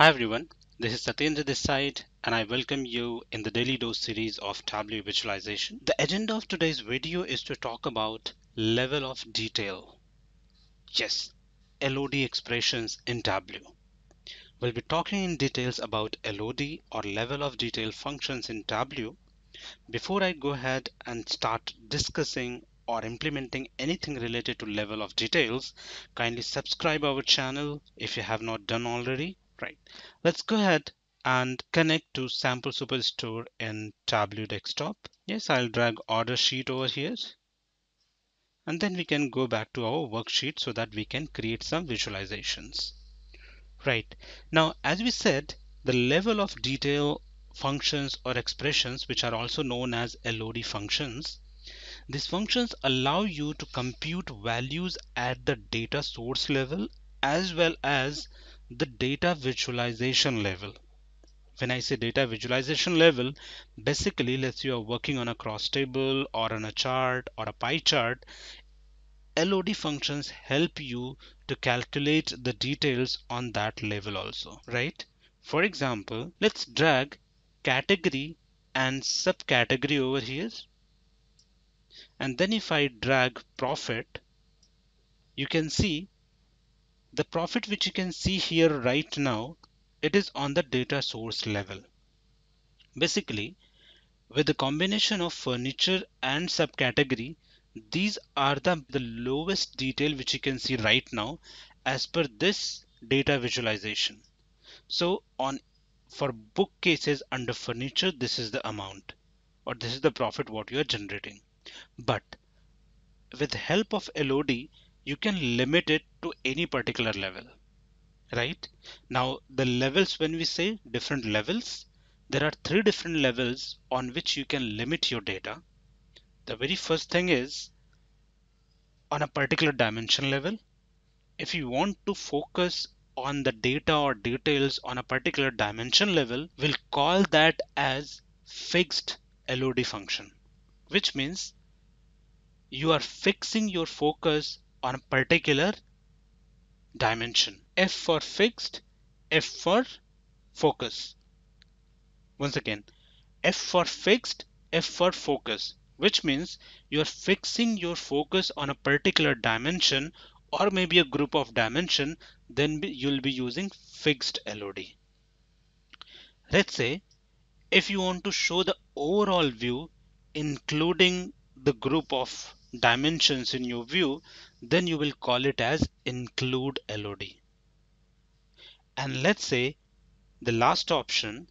Hi everyone, this is Satyendra this side and I welcome you in the Daily Dose series of Tableau visualization. The agenda of today's video is to talk about level of detail. Yes, LOD expressions in Tableau. We'll be talking in details about LOD or level of detail functions in Tableau. Before I go ahead and start discussing or implementing anything related to level of details, kindly subscribe our channel if you have not done already. Right. Let's go ahead and connect to Sample Superstore in Tableau Desktop. Yes, I'll drag order sheet over here. And then we can go back to our worksheet so that we can create some visualizations. Right. Now, as we said, the level of detail functions or expressions, which are also known as LOD functions, these functions allow you to compute values at the data source level as well as the data visualization level. When I say data visualization level, basically let's say you're working on a cross table or on a chart or a pie chart, LOD functions help you to calculate the details on that level also, right? For example, let's drag category and subcategory over here. And then if I drag profit, you can see the profit which you can see here right now, it is on the data source level. Basically, with the combination of furniture and subcategory, these are the lowest detail which you can see right now as per this data visualization. So on for bookcases under furniture, this is the amount or this is the profit what you are generating. But with help of LOD, you can limit it to any particular level, right? Now the levels, when we say different levels, there are three different levels on which you can limit your data. The very first thing is on a particular dimension level. If you want to focus on the data or details on a particular dimension level, we'll call that as fixed LOD function, which means you are fixing your focus on a particular dimension. F for fixed, F for focus. Once again, F for fixed, F for focus, which means you're fixing your focus on a particular dimension or maybe a group of dimension, then you'll be using fixed LOD. Let's say if you want to show the overall view, including the group of dimensions in your view, then you will call it as include LOD. And let's say the last option,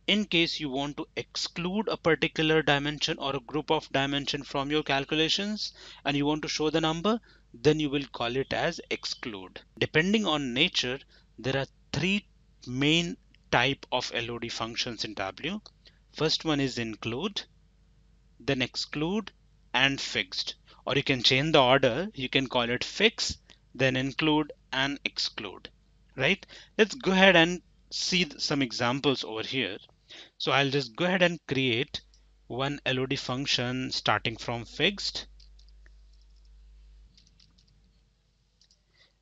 in case you want to exclude a particular dimension or a group of dimension from your calculations and you want to show the number, then you will call it as exclude. Depending on nature, there are three main type of LOD functions in Tableau. First one is include, then exclude and fixed. Or you can change the order. You can call it fix, then include and exclude, right? Let's go ahead and see some examples over here. So I'll just go ahead and create one LOD function starting from fixed.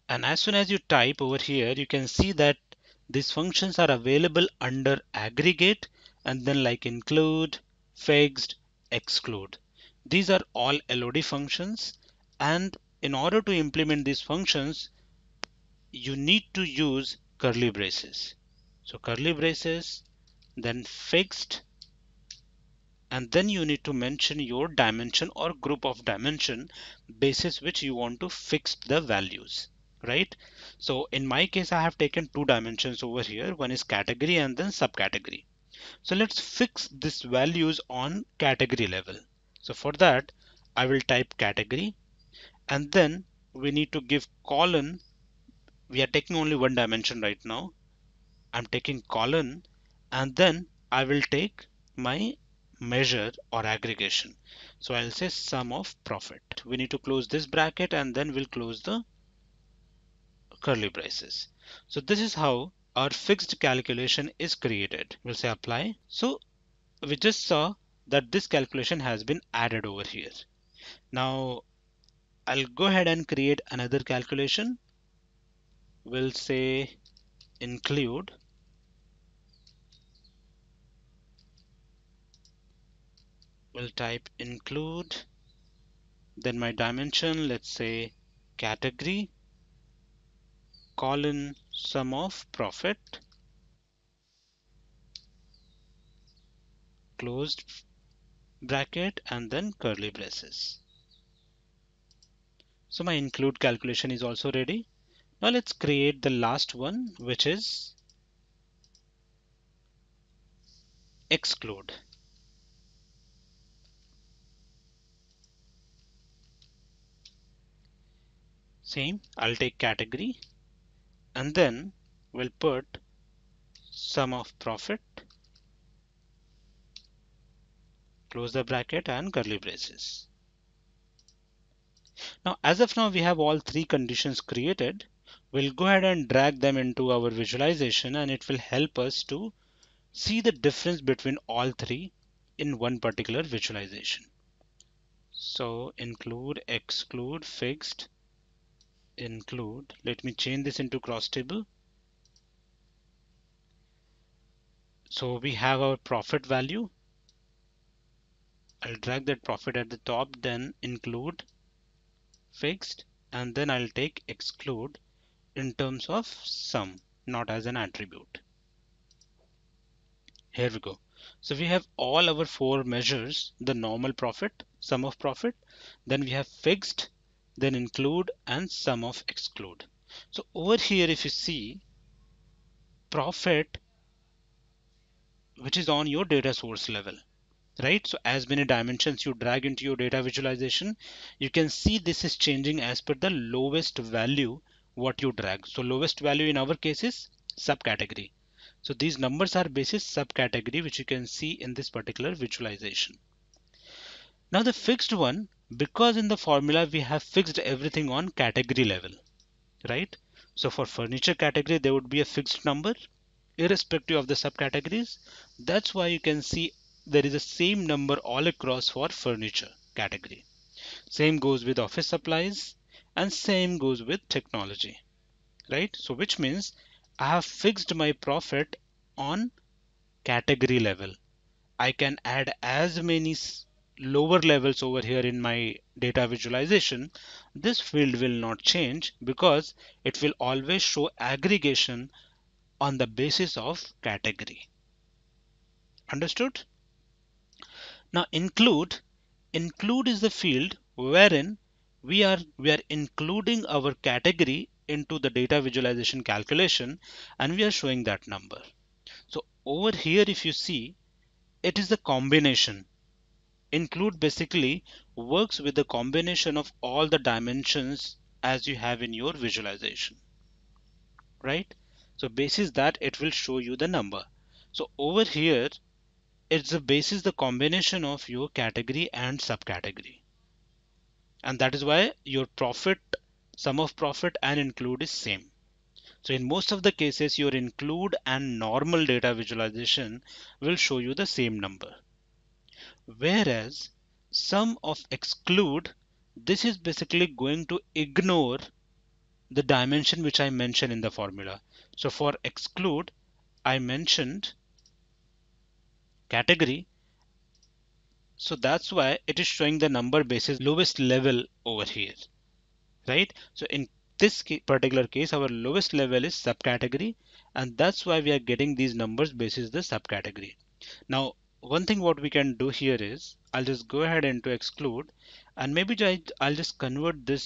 And as soon as you type over here, you can see that these functions are available under aggregate and then like include, fixed, exclude. These are all LOD functions. And in order to implement these functions, you need to use curly braces. So curly braces, then fixed, and then you need to mention your dimension or group of dimension basis which you want to fix the values, right? So in my case, I have taken two dimensions over here. One is category and then subcategory. So let's fix these values on category level. So for that, I will type category and then we need to give colon. We are taking only one dimension right now. I'm taking colon and then I will take my measure or aggregation. So I'll say sum of profit. We need to close this bracket and then we'll close the curly braces. So this is how our fixed calculation is created. We'll say apply. So we just saw that this calculation has been added over here. Now I'll go ahead and create another calculation. We'll say include. We'll type include, then my dimension, let's say category, colon sum of profit, closed bracket, and then curly braces. So my include calculation is also ready. Now let's create the last one, which is exclude. Same, I'll take category and then we'll put sum of profit, close the bracket and curly braces. Now, as of now, we have all three conditions created. We'll go ahead and drag them into our visualization and it will help us to see the difference between all three in one particular visualization. So include, exclude, fixed, include. Let me change this into cross table. So we have our profit value. I'll drag that profit at the top, then include, fixed, and then I'll take exclude in terms of sum, not as an attribute. Here we go. So we have all our four measures, the normal profit, sum of profit, then we have fixed, then include and sum of exclude. So over here, if you see profit, which is on your data source level, right? So as many dimensions you drag into your data visualization, you can see this is changing as per the lowest value what you drag. So lowest value in our case is subcategory. So these numbers are basis subcategory, which you can see in this particular visualization. Now the fixed one, because in the formula we have fixed everything on category level, right? So for furniture category, there would be a fixed number irrespective of the subcategories. That's why you can see there is a same number all across for furniture category. Same goes with office supplies and same goes with technology, right? So which means I have fixed my profit on category level. I can add as many lower levels over here in my data visualization. This field will not change because it will always show aggregation on the basis of category. Understood? Now include is the field wherein we are including our category into the data visualization calculation and we are showing that number. So over here, if you see, it is the combination. Include basically works with the combination of all the dimensions as you have in your visualization, right? So basis that it will show you the number. So over here, it's the basis the combination of your category and subcategory. And that is why your profit, sum of profit and include is same. So in most of the cases, your include and normal data visualization will show you the same number. Whereas sum of exclude, this is basically going to ignore the dimension which I mentioned in the formula. So for exclude, I mentioned category. So that's why it is showing the number basis lowest level over here, right? So in this particular case, our lowest level is subcategory, and that's why we are getting these numbers basis the subcategory. Now, one thing what we can do here is I'll just go ahead and to exclude, and maybe I'll just convert this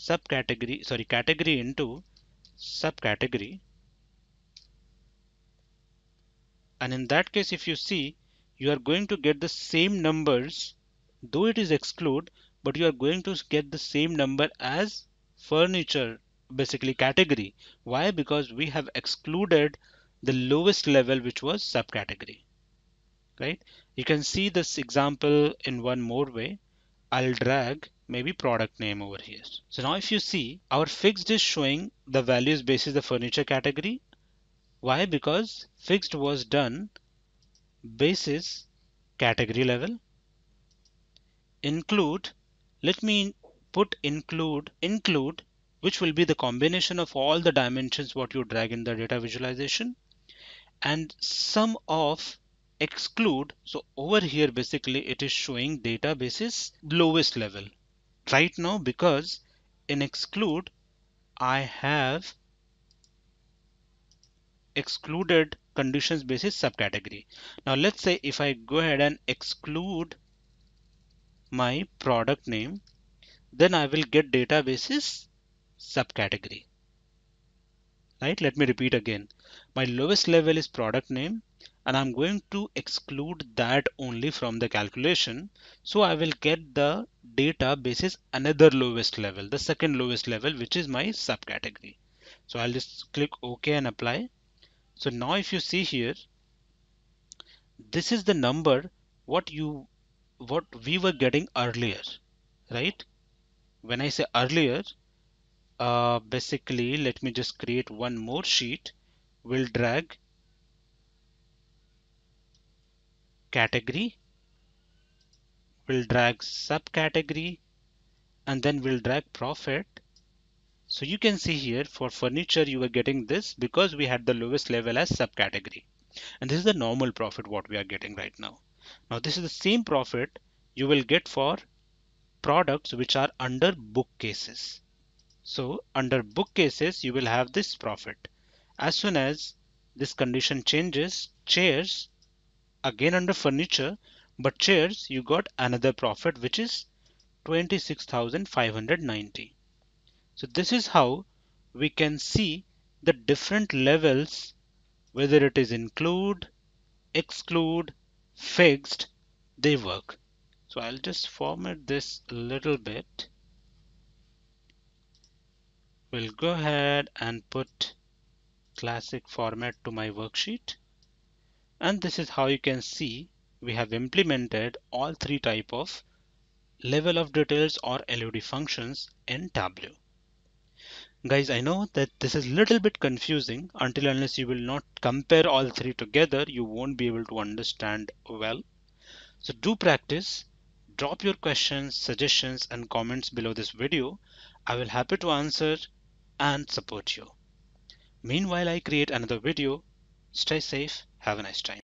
subcategory, sorry, category into subcategory. And in that case, if you see, you are going to get the same numbers, though it is exclude, but you are going to get the same number as furniture, basically category. Why? Because we have excluded the lowest level, which was subcategory, right? You can see this example in one more way. I'll drag maybe product name over here. So now if you see, our fixed is showing the values basis the furniture category. Why? Because fixed was done basis category level. Include, let me put include, which will be the combination of all the dimensions what you drag in the data visualization, and sum of exclude, so over here basically it is showing database's lowest level right now, because in exclude I have excluded conditions basis subcategory. Now let's say if I go ahead and exclude my product name, then I will get databases subcategory, right? Let me repeat again. My lowest level is product name, and I'm going to exclude that only from the calculation. So I will get the data basis another lowest level, the second lowest level, which is my subcategory. So I'll just click OK and apply. So now if you see here, this is the number what we were getting earlier, right? When I say earlier, basically let me just create one more sheet. We'll drag category, we'll drag subcategory, and then we'll drag profit. So you can see here for furniture you are getting this because we had the lowest level as subcategory, and this is the normal profit what we are getting right now. Now this is the same profit you will get for products which are under bookcases. So under bookcases, you will have this profit. As soon as this condition changes, chairs, again under furniture, but chairs, you got another profit which is 26,590. So this is how we can see the different levels, whether it is include, exclude, fixed, they work. So I'll just format this a little bit. We'll go ahead and put classic format to my worksheet, and this is how you can see we have implemented all three type of level of details or LOD functions in Tableau. Guys, I know that this is a little bit confusing. Until unless you will not compare all three together, you won't be able to understand well. So do practice. Drop your questions, suggestions and comments below this video. I will happy to answer and support you. Meanwhile, I create another video. Stay safe. Have a nice time.